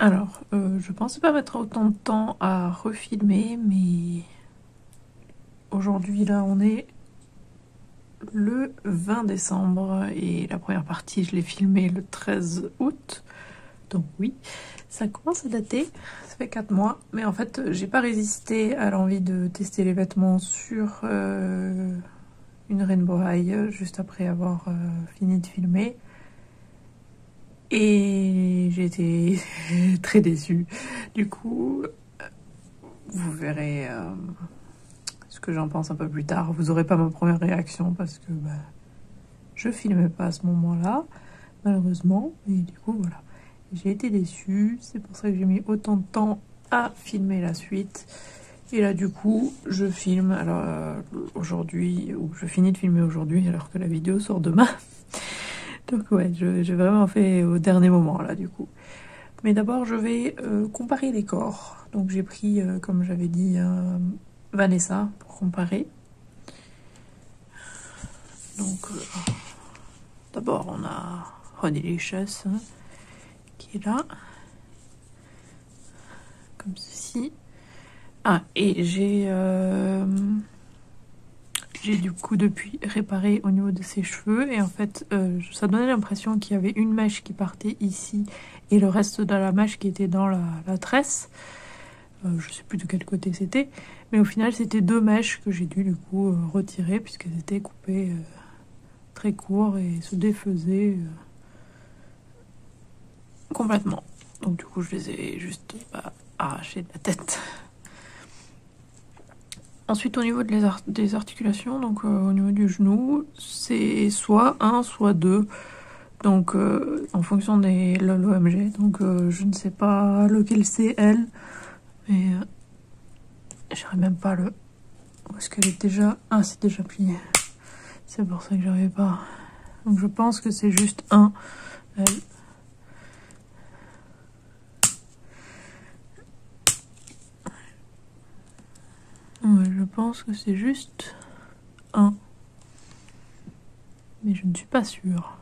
Alors, je pensais pas mettre autant de temps à refilmer, mais aujourd'hui, là, on est le 20 décembre et la première partie, je l'ai filmée le 13 août. Donc oui, ça commence à dater, ça fait 4 mois. Mais en fait, j'ai pas résisté à l'envie de tester les vêtements sur une Rainbow High juste après avoir fini de filmer. Et j'ai été très déçue. Du coup, vous verrez ce que j'en pense un peu plus tard. Vous aurez pas ma première réaction parce que je filmais pas à ce moment-là, malheureusement. Et du coup, voilà. J'ai été déçue. C'est pour ça que j'ai mis autant de temps à filmer la suite. Et là, du coup, je filme alors aujourd'hui, ou je finis de filmer aujourd'hui alors que la vidéo sort demain. Donc ouais, j'ai vraiment fait au dernier moment là, du coup. Mais d'abord, je vais comparer les corps. Donc j'ai pris, comme j'avais dit, Vanessa pour comparer. Donc d'abord, on a Honeylicious qui est là. Comme ceci. Ah, et j'ai du coup depuis réparé au niveau de ses cheveux. Et en fait, ça donnait l'impression qu'il y avait une mèche qui partait ici et le reste de la mèche qui était dans la tresse. Je sais plus de quel côté c'était, mais au final c'était 2 mèches que j'ai dû du coup retirer puisqu'elles étaient coupées très court et se défaisaient complètement. Donc du coup je les ai juste arrachées de la tête. Ensuite au niveau des articulations, donc au niveau du genou, c'est soit 1 soit 2. Donc en fonction des l'OMG, donc je ne sais pas lequel c'est elle, mais j'arrive même pas le... Où est-ce qu'elle est déjà? Ah, c'est déjà plié. C'est pour ça que j'arrivais pas. Donc je pense que c'est juste 1. Elle. Ouais, je pense que c'est juste 1. Mais je ne suis pas sûre.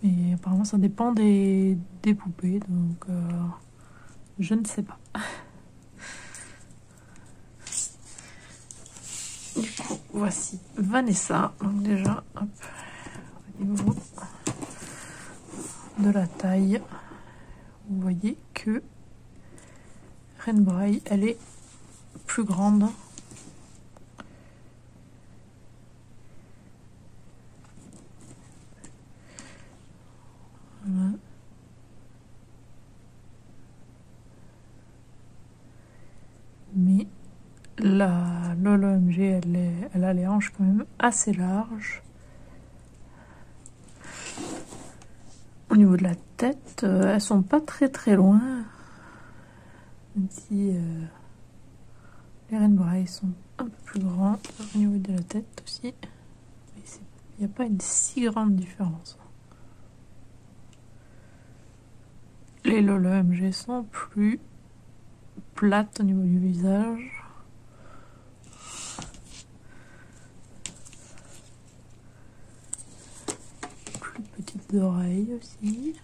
Mais apparemment ça dépend des poupées, donc je ne sais pas. Du coup, voici Vanessa. Donc déjà, hop, au niveau de la taille, vous voyez que Rainbow High, elle est plus grande. Voilà. Mais la l'OMG, elle a les hanches quand même assez larges. Au niveau de la tête, elles sont pas très loin. Même si les Rainbow High sont un peu plus grands au niveau de la tête aussi. Mais il n'y a pas une si grande différence. Les LOL-OMG sont plus plates au niveau du visage. Plus petites oreilles aussi.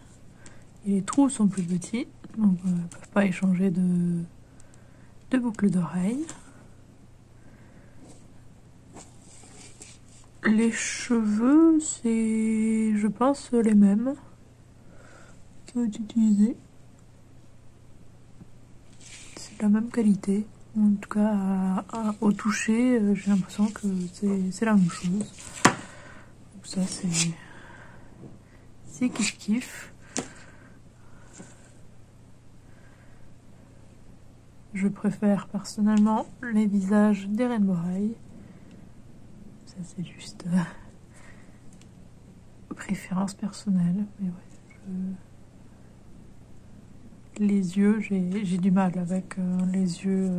Et les trous sont plus petits, donc on ne peut pas échanger de boucles d'oreilles. Les cheveux, c'est, je pense, les mêmes qui ont été utilisés. C'est la même qualité. En tout cas, au toucher, j'ai l'impression que c'est la même chose. Donc ça, c'est kiff kiff. Je préfère personnellement les visages des Rainbow High. Ça, c'est juste préférence personnelle. Mais ouais, les yeux, j'ai du mal avec les yeux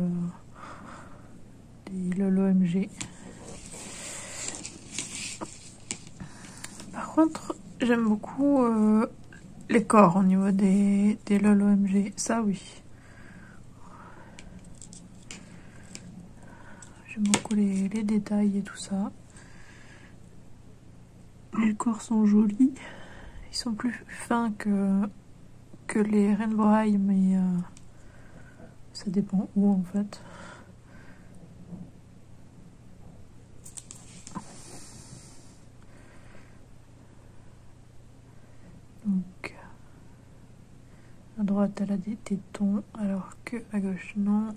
de l'OMG. Par contre, j'aime beaucoup les corps au niveau des LOL-OMG. Ça, oui. J'aime beaucoup les détails et tout ça. Les corps sont jolis. Ils sont plus fins que que les Rainbow High, mais ça dépend où en fait. Donc à droite elle a des tétons alors que à gauche non.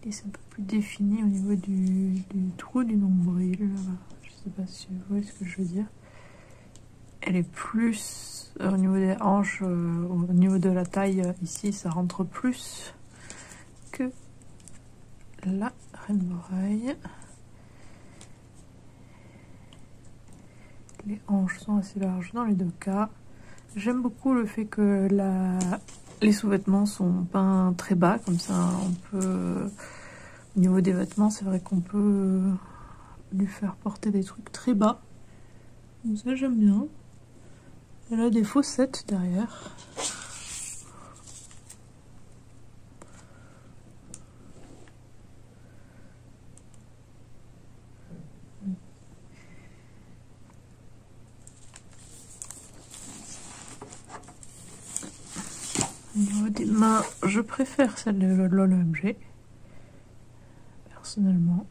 Et c'est un peu plus défini au niveau du trou du nombril. Je sais pas si vous voyez ce que je veux dire. Elle est plus au niveau des hanches, au niveau de la taille ici, ça rentre plus que la Rainbow High. Les hanches sont assez larges dans les deux cas. J'aime beaucoup le fait que les sous-vêtements sont peints très bas, comme ça on peut... Au niveau des vêtements, c'est vrai qu'on peut lui faire porter des trucs très bas. Donc ça j'aime bien. Elle a des faussettes derrière. Au niveau des mains, je préfère celle de l'OLMG. Personnellement.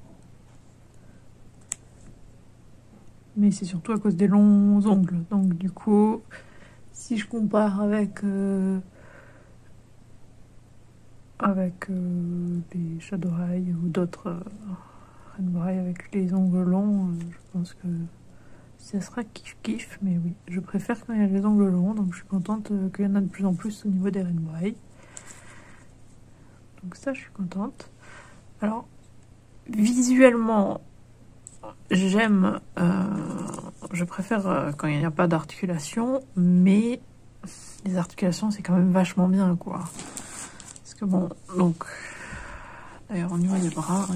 Mais c'est surtout à cause des longs ongles. Donc du coup, si je compare avec les Shadow High ou d'autres Rainbow High avec les ongles longs, je pense que ça sera kiff-kiff. Mais oui, je préfère quand il y a les ongles longs. Donc je suis contente qu'il y en a de plus en plus au niveau des Rainbow High. Donc ça, je suis contente. Alors, visuellement, j'aime, je préfère quand il n'y a pas d'articulation, mais les articulations c'est quand même vachement bien quoi. Parce que bon, donc, d'ailleurs au niveau des bras,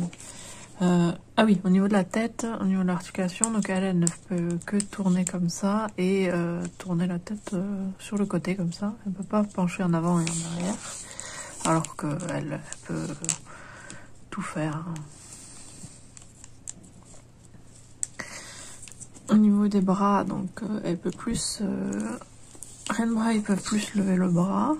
ah oui, au niveau de la tête, au niveau de l'articulation, donc elle ne peut que tourner comme ça et tourner la tête sur le côté comme ça. Elle ne peut pas pencher en avant et en arrière, alors qu'elle peut tout faire. Au niveau des bras, donc elle peut plus... Rainbow High peut plus lever le bras.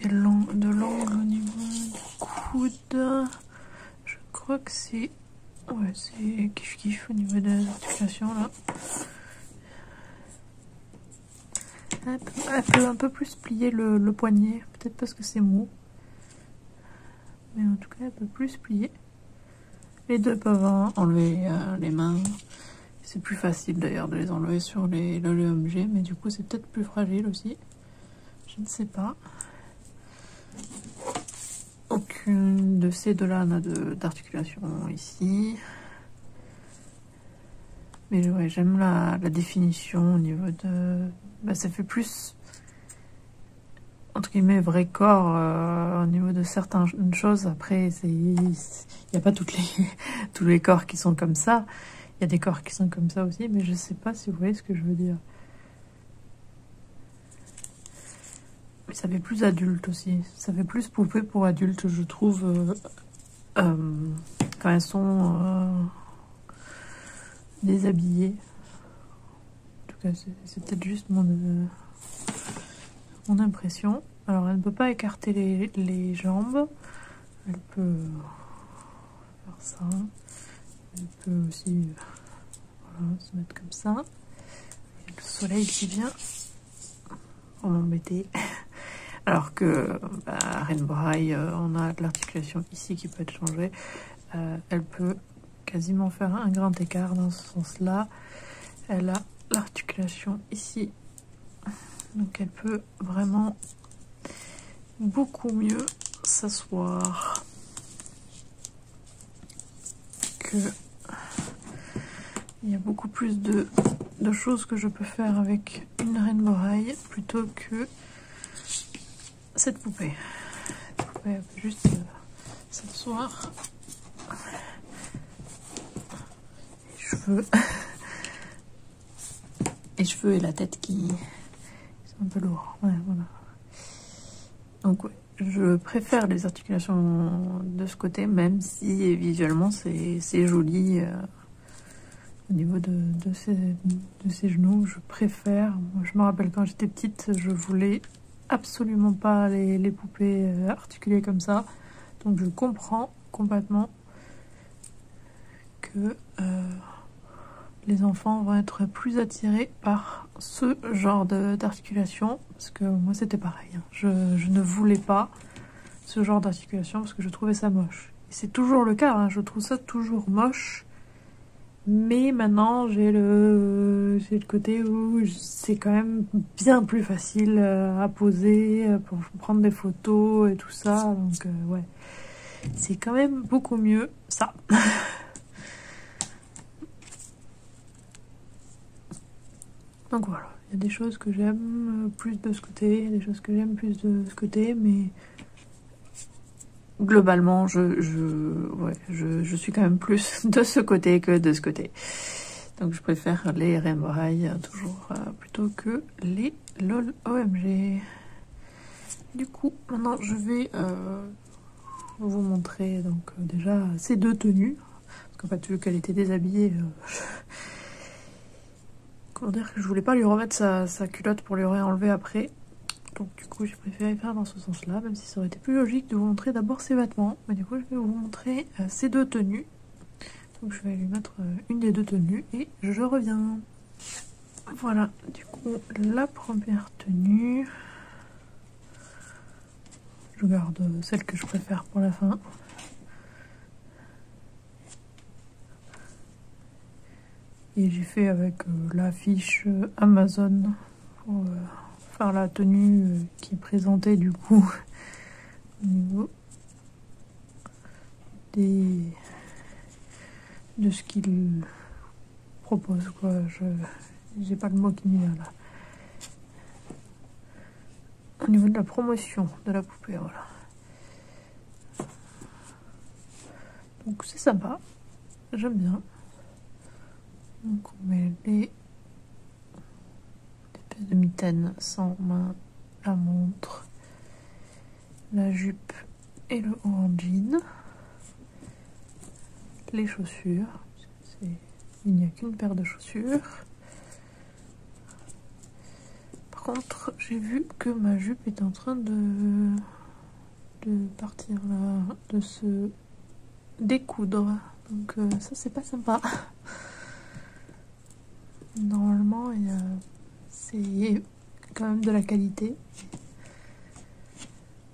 De l'angle au niveau du coude, je crois que c'est... Ouais, c'est kiff-kiff au niveau des articulations là. Elle peut un peu plus plier le poignet, peut-être parce que c'est mou. Mais en tout cas, elle peut plus plier. Les deux peuvent enlever les mains. C'est plus facile d'ailleurs de les enlever sur le LMG, mais du coup c'est peut-être plus fragile aussi. Je ne sais pas. Aucune de ces deux-là n'a d'articulation ici. Mais ouais, j'aime la définition au niveau de... Bah, ça fait plus... entre guillemets vrai corps au niveau de certaines choses. Après il n'y a pas tous les corps qui sont comme ça, il y a des corps qui sont comme ça aussi, mais je sais pas si vous voyez ce que je veux dire. Mais ça fait plus adulte aussi, ça fait plus poupée pour adultes je trouve, quand elles sont déshabillées. En tout cas c'est peut-être juste mon impression. Alors elle ne peut pas écarter les jambes, elle peut faire ça, elle peut aussi voilà, se mettre comme ça. Et le soleil qui vient pour m'embêter. Alors que Rainbow High, on a l'articulation ici qui peut être changée. Elle peut quasiment faire un grand écart dans ce sens-là. Elle a l'articulation ici. Donc elle peut vraiment beaucoup mieux s'asseoir que... Il y a beaucoup plus de choses que je peux faire avec une Rainbow High plutôt que cette poupée. Cette poupée elle peut juste s'asseoir. Les cheveux et la tête qui sont un peu lourds. Ouais, voilà. Donc ouais, je préfère les articulations de ce côté, même si visuellement c'est joli. Au niveau de ses genoux, je préfère. Moi, je me rappelle quand j'étais petite, je voulais absolument pas les poupées articulées comme ça. Donc je comprends complètement que les enfants vont être plus attirés par ce genre d'articulation. Parce que moi c'était pareil. Hein. Je ne voulais pas ce genre d'articulation parce que je trouvais ça moche. Et c'est toujours le cas, hein. Je trouve ça toujours moche. Mais maintenant, j'ai le côté où c'est quand même bien plus facile à poser pour prendre des photos et tout ça. Donc, ouais, c'est quand même beaucoup mieux ça. Donc voilà, il y a des choses que j'aime plus de ce côté, il y a des choses que j'aime plus de ce côté, mais globalement, je suis quand même plus de ce côté que de ce côté. Donc je préfère les Rainbow High toujours plutôt que les LOL OMG. Du coup, maintenant je vais vous montrer donc déjà ces deux tenues. Parce qu'en fait, vu qu'elle était déshabillée, comment dire que je voulais pas lui remettre sa culotte pour lui réenlever après. Donc du coup, j'ai préféré faire dans ce sens-là, même si ça aurait été plus logique de vous montrer d'abord ses vêtements. Mais du coup, je vais vous montrer ces deux tenues. Donc je vais lui mettre une des deux tenues et je reviens. Voilà, du coup, la première tenue. Je garde celle que je préfère pour la fin. Et j'ai fait avec la fiche Amazon pour faire la tenue qui est présentée du coup au niveau de ce qu'il propose, quoi. J'ai pas le mot qui me vient là. Au niveau de la promotion de la poupée, voilà. Donc c'est sympa, j'aime bien. Donc on met les espèces de mitaines sans main, la montre, la jupe et le haut en jean, les chaussures. Il n'y a qu'une paire de chaussures. Par contre, j'ai vu que ma jupe est en train de partir là, de se découdre. Donc ça, c'est pas sympa. Normalement, c'est quand même de la qualité.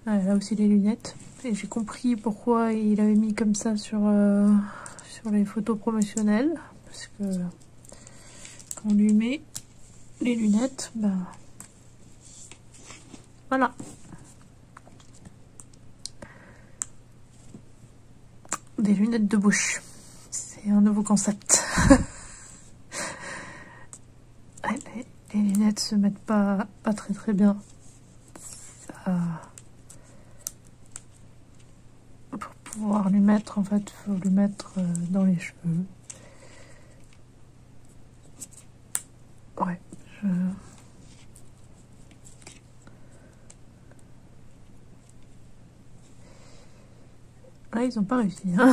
Ah, là aussi les lunettes. Et j'ai compris pourquoi il avait mis comme ça sur les photos promotionnelles. Parce que quand on lui met les lunettes, bah voilà. Des lunettes de bouche. C'est un nouveau concept. Les lunettes se mettent pas très bien. Ça... Pour pouvoir lui mettre, en fait, il faut lui mettre dans les cheveux. Ouais, là, ils ont pas réussi, hein.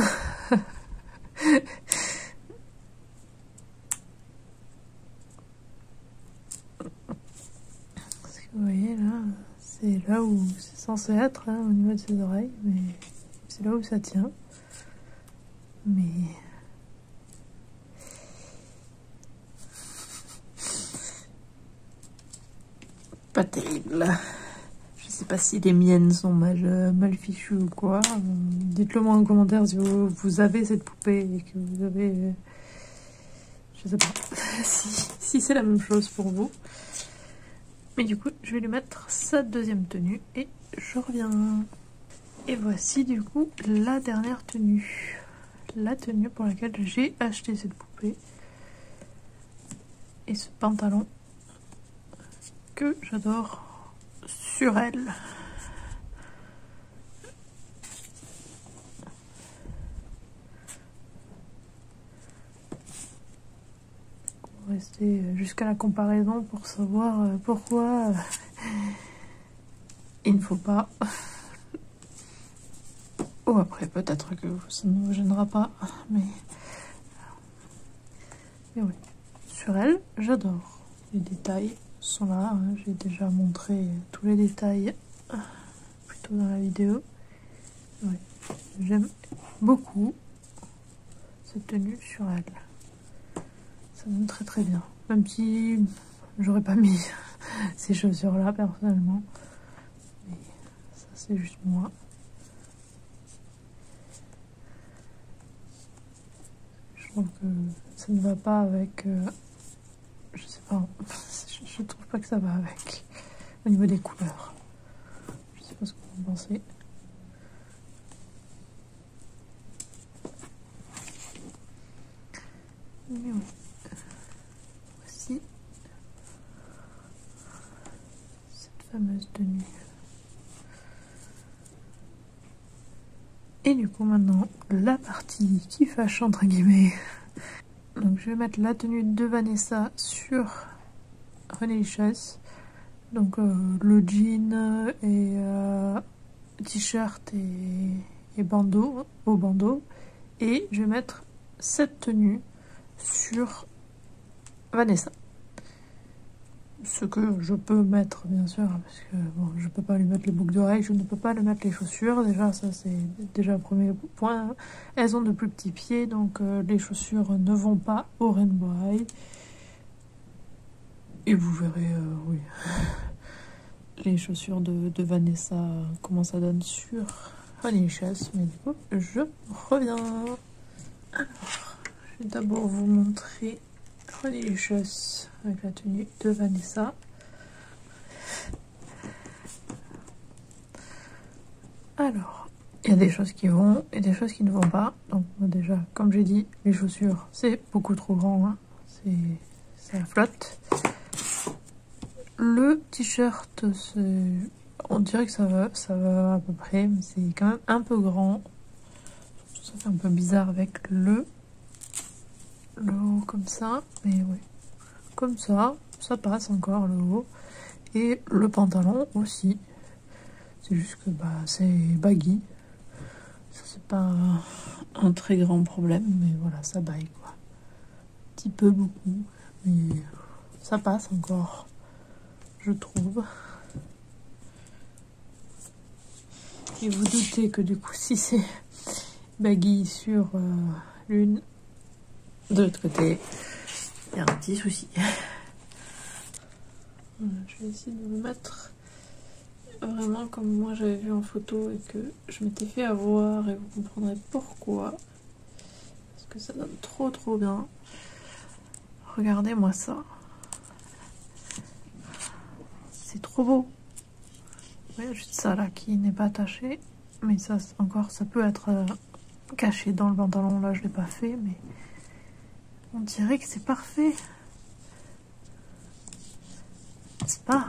Vous voyez là, c'est là où c'est censé être, hein, au niveau de ses oreilles, mais c'est là où ça tient. Mais pas terrible. Je sais pas si les miennes sont mal fichues ou quoi. Dites-le moi en commentaire si vous avez cette poupée et que vous avez... je sais pas si c'est la même chose pour vous. Mais du coup, je vais lui mettre sa deuxième tenue et je reviens. Et voici du coup la dernière tenue. La tenue pour laquelle j'ai acheté cette poupée. Et ce pantalon que j'adore sur elle. On va rester jusqu'à la comparaison pour savoir pourquoi il ne faut pas Ou après, peut-être que ça ne vous gênera pas, mais oui. Sur elle, j'adore. Les détails sont là, hein. J'ai déjà montré tous les détails plutôt dans la vidéo. Ouais. J'aime beaucoup cette tenue sur elle. Ça donne très très bien. Même si j'aurais pas mis ces chaussures là personnellement. Mais ça c'est juste moi. Je trouve que ça ne va pas avec... je sais pas. Je trouve pas que ça va avec. Au niveau des couleurs. Je sais pas ce que vous en pensez. Mais oui. Voici cette fameuse tenue. Et du coup maintenant, la partie qui fâche entre guillemets. Donc je vais mettre la tenue de Vanessa sur Relicious. Donc le jean et t-shirt et bandeau, au bandeau. Et je vais mettre cette tenue sur Vanessa. Ce que je peux mettre bien sûr, parce que bon, je peux pas lui mettre les boucles d'oreilles, je ne peux pas lui mettre les chaussures. Déjà ça c'est déjà le premier point. Elles ont de plus petits pieds, donc les chaussures ne vont pas au Rainbow High. Et vous verrez, oui, les chaussures de Vanessa, comment ça donne sur Honeychess. Mais du coup, je reviens. Alors, je vais d'abord vous montrer Honeychess avec la tenue de Vanessa. Alors, il y a des choses qui vont et des choses qui ne vont pas. Donc déjà, comme j'ai dit, les chaussures, c'est beaucoup trop grand, hein. Ça flotte. Le t-shirt, on dirait que ça va à peu près, mais c'est quand même un peu grand. Ça fait un peu bizarre avec le haut comme ça, mais oui, comme ça passe encore le haut. Et le pantalon aussi. C'est juste que bah, c'est baggy. Ça c'est pas un très grand problème, mais voilà, ça baille quoi. Un petit peu, beaucoup, mais ça passe encore, je trouve. Et vous doutez que du coup, si c'est baggy sur l'une, de l'autre côté, il y a un petit souci. Je vais essayer de me mettre vraiment comme moi j'avais vu en photo et que je m'étais fait avoir, et vous comprendrez pourquoi. Parce que ça donne trop bien. Regardez-moi ça. C'est trop beau. Il y a juste ça là qui n'est pas attaché. Mais ça encore, ça peut être caché dans le pantalon. Là je l'ai pas fait, mais on dirait que c'est parfait. C'est pas...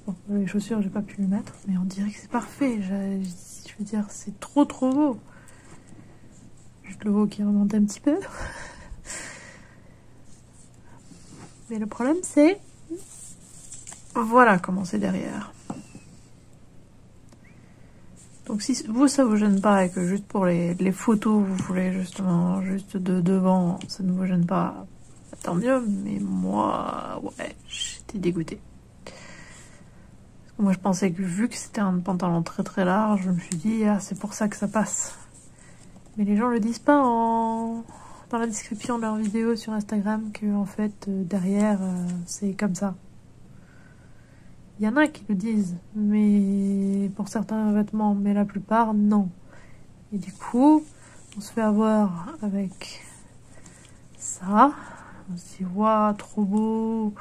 Bon, les chaussures j'ai pas pu les mettre, mais on dirait que c'est parfait. Je veux dire, c'est trop beau. Juste le haut qui remonte un petit peu. Mais le problème c'est... Voilà comment c'est derrière. Donc si vous ça vous gêne pas et que juste pour les photos vous voulez justement juste de devant, ça ne vous gêne pas, tant mieux. Mais moi, ouais, j'étais dégoûtée. Parce que moi je pensais que vu que c'était un pantalon très large, je me suis dit ah c'est pour ça que ça passe. Mais les gens le disent pas dans la description de leur vidéo sur Instagram que en fait derrière c'est comme ça. Il y en a qui le disent, mais pour certains vêtements, mais la plupart, non. Et du coup, on se fait avoir avec ça. On se dit, waouh, trop beau,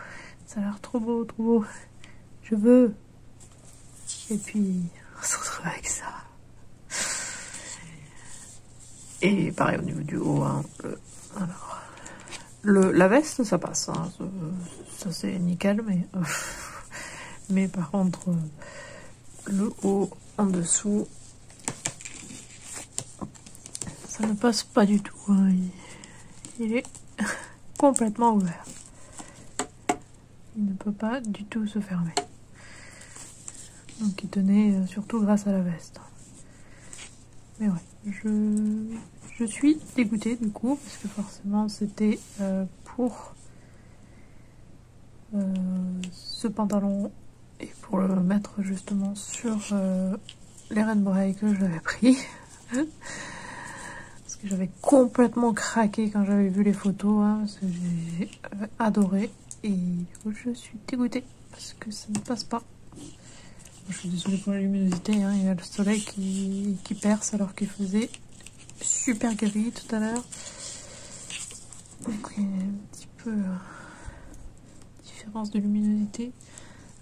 ça a l'air trop beau, je veux. Et puis, on se retrouve avec ça. Et pareil au niveau du haut, hein, alors, la veste, ça passe, hein, ça c'est nickel, mais par contre, le haut en dessous, ça ne passe pas du tout, hein. Il est complètement ouvert. Il ne peut pas du tout se fermer. Donc il tenait surtout grâce à la veste. Mais ouais. je suis dégoûtée du coup, parce que forcément c'était pour ce pantalon et pour le mettre justement sur les Rainbow High que j'avais pris. Parce que j'avais complètement craqué quand j'avais vu les photos, hein, parce que j'ai adoré. Et du coup je suis dégoûtée parce que ça ne passe pas. Je suis désolée pour la luminosité, hein. Il y a le soleil qui perce alors qu'il faisait super gris tout à l'heure. Donc il y a un petit peu différence de luminosité.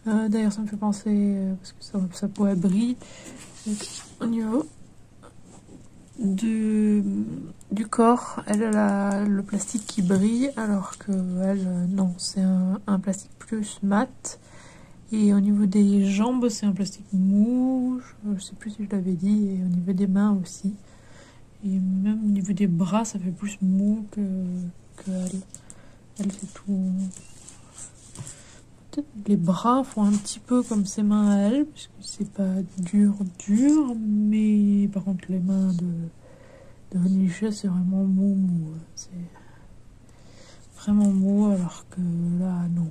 D'ailleurs ça me fait penser, parce que ça pourrait briller, au niveau du corps, elle a le plastique qui brille, alors que elle, non, c'est un plastique plus mat. Et au niveau des jambes, c'est un plastique mou, je sais plus si je l'avais dit, et au niveau des mains aussi. Et même au niveau des bras, ça fait plus mou que elle. Elle fait tout. Peut-être les bras font un petit peu comme ses mains à elle, parce que c'est pas dur, mais par contre les mains de Honey Luscious, c'est vraiment mou. C'est vraiment mou, alors que là, non.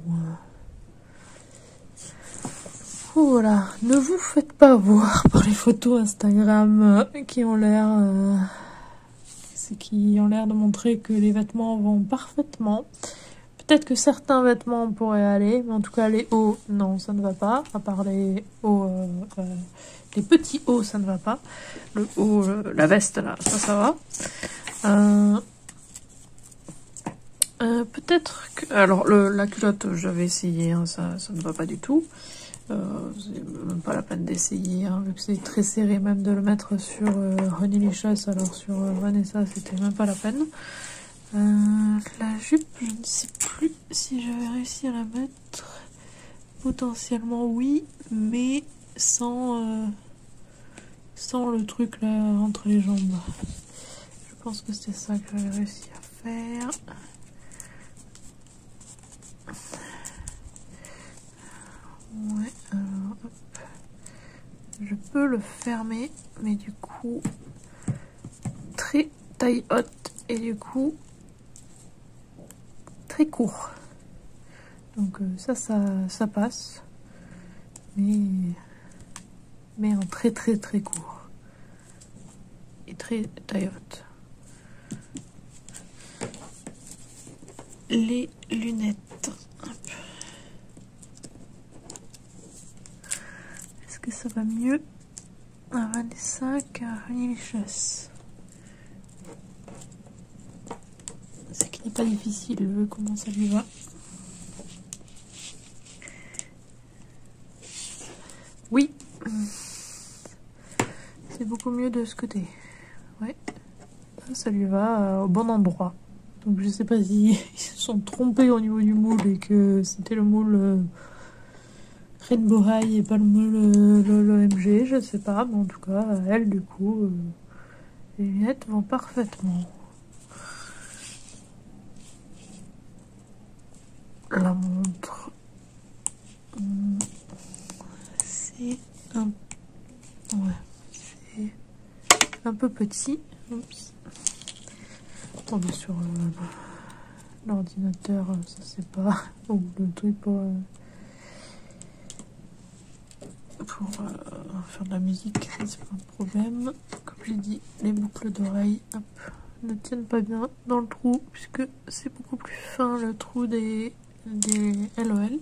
Voilà, ne vous faites pas voir par les photos Instagram qui ont l'air de montrer que les vêtements vont parfaitement. Peut-être que certains vêtements pourraient aller, mais en tout cas les hauts, non, ça ne va pas. À part les hauts, les petits hauts, ça ne va pas. Le haut, la veste là, ça va. Peut-être que... Alors la culotte, j'avais essayé, hein, ça ne va pas du tout. C'est même pas la peine d'essayer, hein, vu que c'est très serré, même de le mettre sur Honey Luscious, alors sur Vanessa c'était même pas la peine. La jupe, je ne sais plus si j'avais réussi à la mettre. Potentiellement oui, mais sans le truc là entre les jambes. Je pense que c'était ça que j'avais réussi à faire. Ouais, alors hop. Je peux le fermer, mais du coup, très taille haute et du coup, très court. Donc ça passe, mais en très court. Et très taille haute. Les lunettes. Hop. Est-ce que ça va mieux à Vanessa qu'à Honey Luscious? C'est qui n'est pas difficile, vu comment ça lui va. Oui, c'est beaucoup mieux de ce côté. Ouais, ça lui va au bon endroit. Donc je sais pas si ils se sont trompés au niveau du moule et que c'était le moule Rainbow High et pas le moule l'OMG, je sais pas. Mais en tout cas, elle du coup, les lunettes vont parfaitement. La montre, c'est un peu petit. Oups. Attendez, sur l'ordinateur, ça c'est pas... ou le truc pour faire de la musique, c'est pas un problème. Comme j'ai dit, les boucles d'oreilles ne tiennent pas bien dans le trou, puisque c'est beaucoup plus fin le trou des LOL.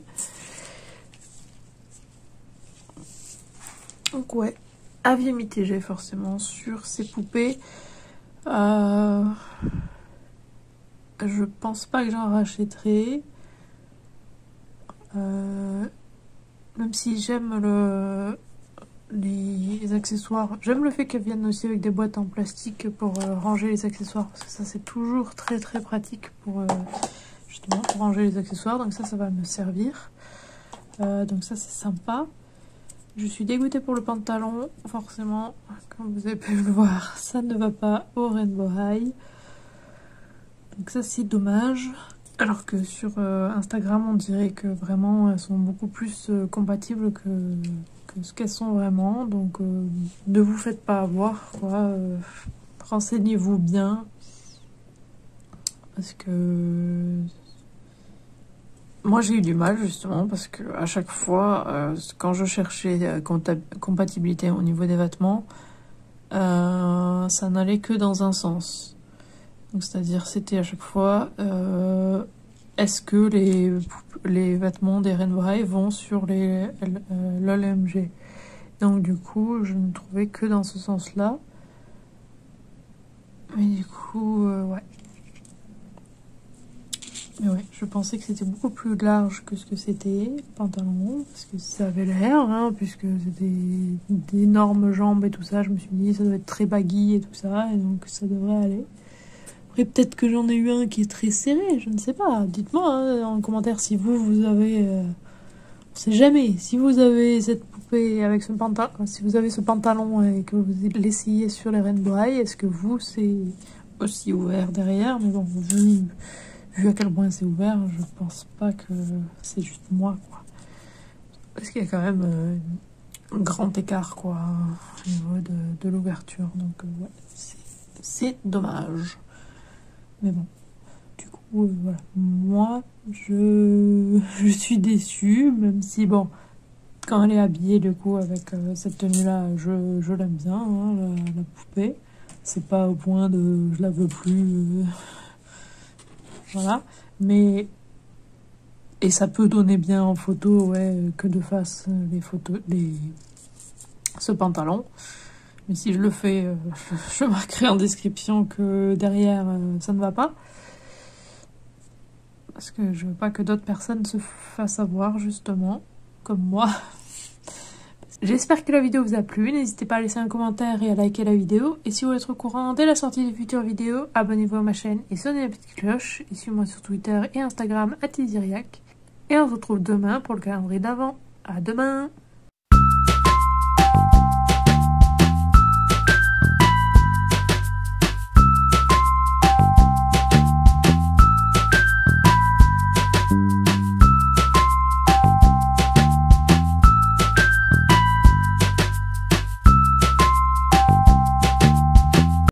Donc ouais, avis mitigé forcément sur ces poupées. Je pense pas que j'en rachèterai. Même si j'aime les accessoires. J'aime le fait qu'elles viennent aussi avec des boîtes en plastique pour ranger les accessoires. Parce que ça c'est toujours très pratique pour justement pour ranger les accessoires. Donc ça va me servir. Donc ça c'est sympa. Je suis dégoûtée pour le pantalon. Forcément, comme vous avez pu le voir, ça ne va pas au Rainbow High. Donc ça c'est dommage. Alors que sur Instagram on dirait que vraiment elles sont beaucoup plus compatibles que ce qu'elles sont vraiment. Donc ne vous faites pas avoir, quoi. Renseignez-vous bien. Parce que moi j'ai eu du mal justement parce que à chaque fois quand je cherchais compatibilité au niveau des vêtements, ça n'allait que dans un sens. Donc c'est-à-dire c'était à chaque fois est-ce que les vêtements des Rainbow vont sur l'OLMG. Donc du coup je ne trouvais que dans ce sens-là. Mais du coup ouais. Mais ouais, je pensais que c'était beaucoup plus large que ce que c'était, le pantalon, parce que ça avait l'air, hein, puisque c'était d'énormes jambes et tout ça. Je me suis dit, ça doit être très baggy et tout ça, et donc ça devrait aller. Après, peut-être que j'en ai eu un qui est très serré, je ne sais pas. Dites-moi hein, en commentaire si vous avez... on sait jamais. Si vous avez cette poupée avec ce pantalon, si vous avez ce pantalon et que vous l'essayez sur les Rainbow High, est-ce que vous, c'est aussi ouvert derrière? Mais bon, vu à quel point c'est ouvert, je pense pas que c'est juste moi, quoi. Parce qu'il y a quand même un grand écart, quoi, au niveau de l'ouverture. Donc, ouais, c'est dommage. Mais bon, du coup, voilà. Moi, je suis déçue, même si, bon, quand elle est habillée, du coup, avec cette tenue-là, je l'aime bien, hein, la poupée. C'est pas au point de je la veux plus... Voilà, mais et ça peut donner bien en photo, ouais, que de face ce pantalon. Mais si je le fais, je marquerai en description que derrière ça ne va pas, parce que je veux pas que d'autres personnes se fassent avoir justement, comme moi. J'espère que la vidéo vous a plu, n'hésitez pas à laisser un commentaire et à liker la vidéo. Et si vous voulez être au courant dès la sortie des futures vidéos, abonnez-vous à ma chaîne et sonnez la petite cloche. Et suivez-moi sur Twitter et Instagram @Iziriac. Et on se retrouve demain pour le calendrier d'avant. À demain!